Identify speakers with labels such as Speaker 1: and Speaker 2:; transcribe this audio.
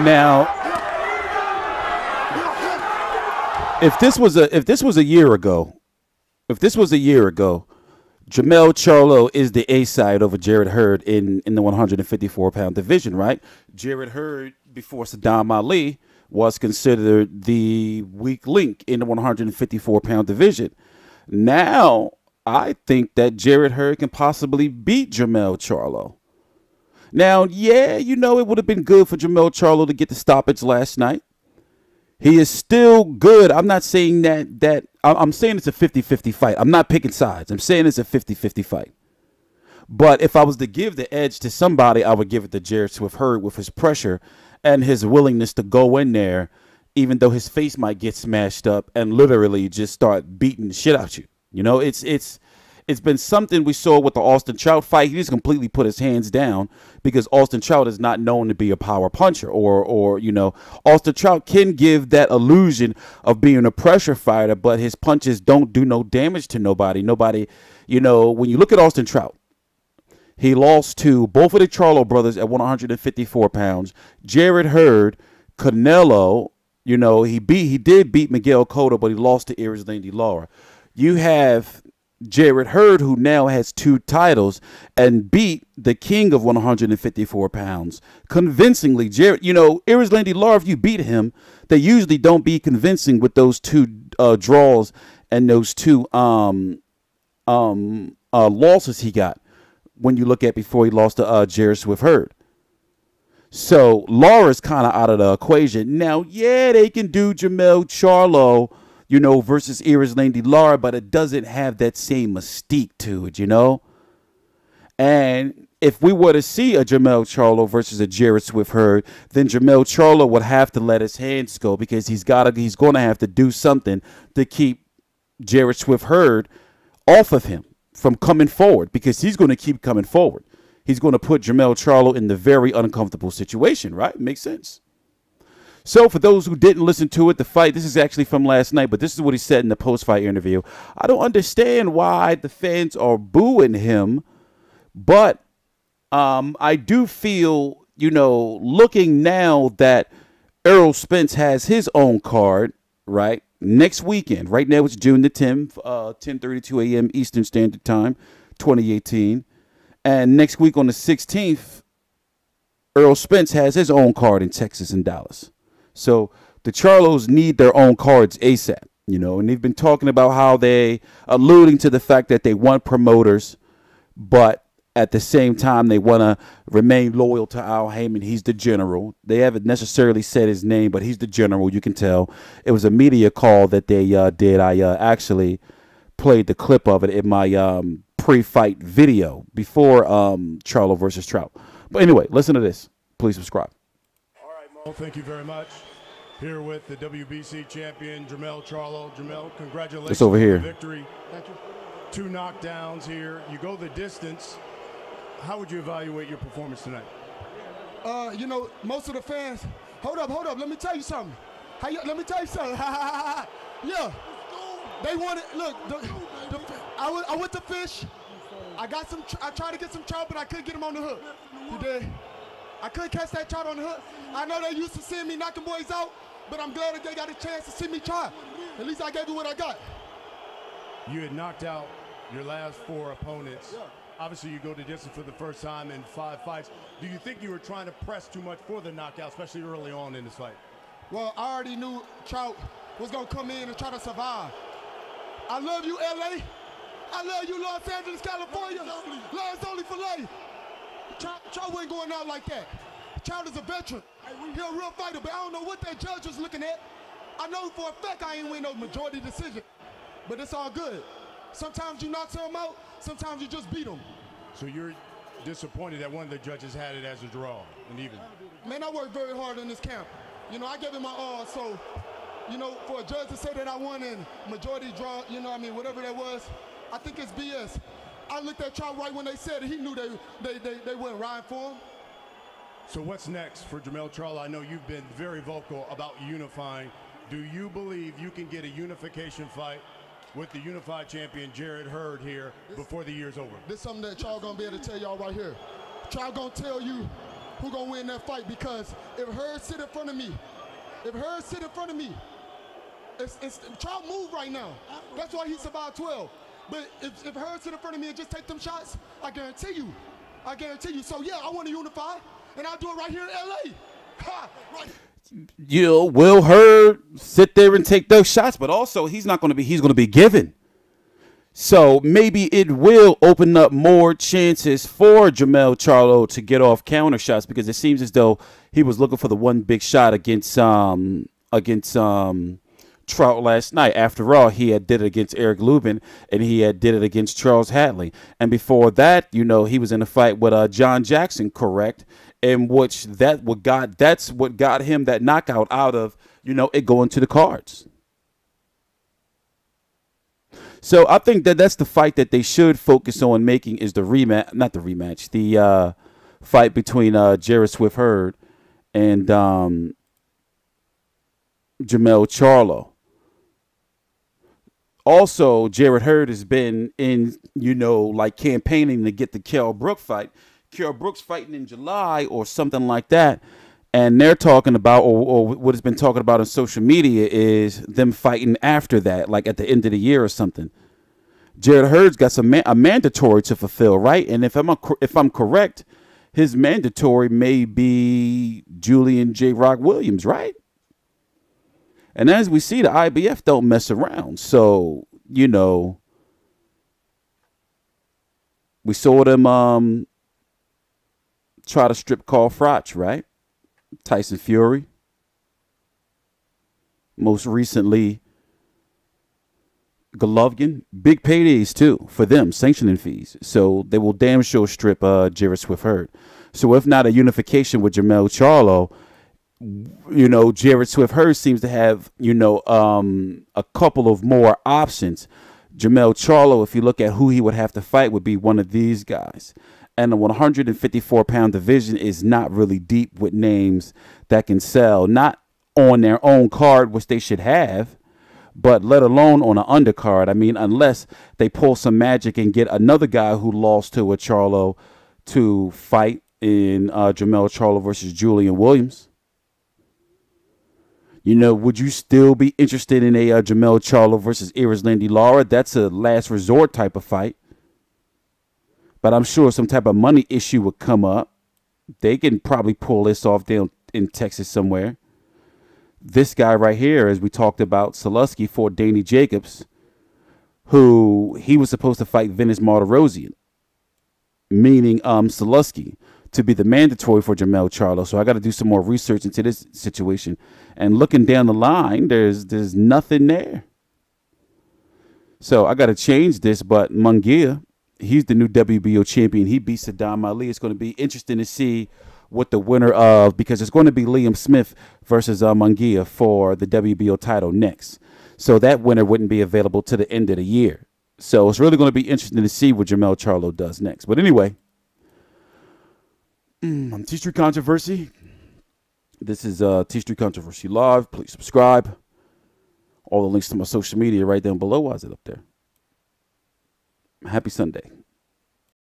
Speaker 1: Now, if this was a year ago, Jermell Charlo is the A side over Jarrett Hurd in the 154-pound division, right? Jarrett Hurd before Saddam Ali was considered the weak link in the 154-pound division. Now, I think that Jarrett Hurd can possibly beat Jermell Charlo. Now, yeah, it would have been good for Jermell Charlo to get the stoppage last night. He is still good. I'm not saying that I'm saying it's a 50-50 fight. I'm not picking sides. I'm saying it's a 50-50 fight. But if I was to give the edge to somebody, I would give it to Jarrett Swift Hurd with his pressure and his willingness to go in there, even though his face might get smashed up and literally just start beating the shit out you. It's been something we saw with the Austin Trout fight. He just completely put his hands down because Austin Trout is not known to be a power puncher or Austin Trout can give that illusion of being a pressure fighter, but his punches don't do no damage to nobody. When you look at Austin Trout, he lost to both of the Charlo brothers at 154 pounds. Jarrett Hurd, Canelo, he did beat Miguel Cotto, but he lost to Erislandy Lara. You have Jarrett Hurd, who now has 2 titles and beat the king of 154 pounds convincingly. Jarrett, Erislandy Lara, if you beat him, they usually don't be convincing with those 2 draws and those 2 losses he got when you look at before he lost to Jarrett Swift Hurd. So Lara's kind of out of the equation. Now, yeah, they can do Jermell Charlo, versus Erislandy Lara, but it doesn't have that same mystique to it, And if we were to see a Jermell Charlo versus a Jarrett Swift Hurd, then Jermell Charlo would have to let his hands go because he's going to have to do something to keep Jarrett Swift Hurd off of him from coming forward because he's going to keep coming forward. He's going to put Jermell Charlo in the very uncomfortable situation, right? Makes sense. So for those who didn't listen to it, the fight, this is actually from last night, but this is what he said in the post-fight interview. I don't understand why the fans are booing him, but I do feel, looking now that Errol Spence has his own card, right, next weekend. Right now it's June the 10th, 10:32 a.m. Eastern Standard Time, 2018. And next week on the 16th, Errol Spence has his own card in Texas and Dallas. So the Charlo's need their own cards ASAP, and they've been talking about how they alluding to the fact that they want promoters, but at the same time they want to remain loyal to Al Heyman. He's the general. They haven't necessarily said his name, but he's the general. You can tell. It was a media call that they did. I actually played the clip of it in my pre-fight video before Charlo versus Trout. But anyway, listen to this. Please subscribe.
Speaker 2: All right, Mo, thank you very much. Here with the WBC champion, Jermell Charlo. Jermell, congratulations
Speaker 1: it's over here.
Speaker 2: On the victory. Thank you. 2 knockdowns here. You go the distance. How would you evaluate your performance tonight?
Speaker 3: Most of the fans, hold up. Let me tell you something. Let me tell you something. Yeah. They wanted, look, I went to fish. I tried to get some trout, but I couldn't get him on the hook. You did? I couldn't catch that trout on the hook. I know they used to see me knocking boys out, but I'm glad that they got a chance to see me try. At least I gave you what I got.
Speaker 2: You had knocked out your last 4 opponents. Yeah. Obviously, you go to distance for the first time in 5 fights. Do you think you were trying to press too much for the knockout, especially early on in this fight?
Speaker 3: Well, I already knew Trout was going to come in and try to survive. I love you, L.A. I love you, Los Angeles, California. Last only for life. Trout wasn't going out like that. Trout is a veteran. He's a real fighter, but I don't know what that judge was looking at. I know for a fact I ain't win no majority decision, but it's all good. Sometimes you knock some out, sometimes you just beat them.
Speaker 2: So you're disappointed that one of the judges had it as a draw and even?
Speaker 3: Man, I worked very hard in this camp. I gave it my all, so, for a judge to say that I won in majority draw, whatever that was, I think it's BS. I looked at Trout right when they said it. He knew they weren't riding for him.
Speaker 2: So what's next for Jermell Charlo? I know you've been very vocal about unifying. Do you believe you can get a unification fight with the unified champion Jarrett Hurd here before the year's over?
Speaker 3: This is something that Trout gonna be able to tell y'all right here. Trout gonna tell you who gonna win that fight, because if Hurd sit in front of me, it's Trout move right now. That's why he survived 12. But if Hurd sit in front of me and just take them shots, I guarantee you. So yeah, I want to unify, and I'll do it right here in LA. Ha, right.
Speaker 1: You know, will Hurd sit there and take those shots? But also, he's going to be given. So maybe it will open up more chances for Jermell Charlo to get off counter shots, because it seems as though he was looking for the one big shot against Trout last night. After all, he had did it against Eric Lubin, and he had did it against Charles Hatley. And before that, you know, he was in a fight with John Jackson, correct? In which that's what got him that knockout out of, you know, it going to the cards. So I think that's the fight that they should focus on making, is the rematch, not the rematch, the fight between Jarrett Swift Hurd and Jermell Charlo. Also, Jarrett Hurd has been in, you know, like campaigning to get the Kell Brook fight. Kell Brook's fighting in July or something like that. And they're talking about, or what has been talking about on social media, is them fighting after that, like at the end of the year or something. Jarrett Hurd's got a mandatory to fulfill, right? And if I'm correct, his mandatory may be Julian J. Rock Williams, right? And as we see, the IBF don't mess around. So, you know, we saw them try to strip Carl Froch, right? Tyson Fury. Most recently, Golovkin. Big paydays, too, for them, sanctioning fees. So they will damn sure strip Jarrett Swift Hurd. So if not a unification with Jermell Charlo, you know, Jarrett Swift Hurd seems to have, you know, a couple of more options. Jermell Charlo, if you look at who he would have to fight, would be one of these guys. And the 154-pound division is not really deep with names that can sell, not on their own card, which they should have, but let alone on an undercard. I mean, unless they pull some magic and get another guy who lost to a Charlo to fight in Jermell Charlo versus Julian Williams. You know, would you still be interested in a Jermell Charlo versus Erislandy Lara? That's a last resort type of fight. But I'm sure some type of money issue would come up. They can probably pull this off down in Texas somewhere. This guy right here, as we talked about, Salusky for Danny Jacobs, who he was supposed to fight Venice Martirosyan, meaning Salusky, to be the mandatory for Jermell Charlo. So I got to do some more research into this situation. And looking down the line, there's nothing there. So I got to change this, but Munguia, he's the new WBO champion. He beat Saddam Ali. It's going to be interesting to see what the winner of, because it's going to be Liam Smith versus Munguia for the WBO title next. So that winner wouldn't be available to the end of the year. So it's really going to be interesting to see what Jermell Charlo does next. But anyway, I'm TstreeT Controversy. This is TstreeT Controversy Live. Please subscribe. All the links to my social media right down below. Why is it up there? Happy Sunday.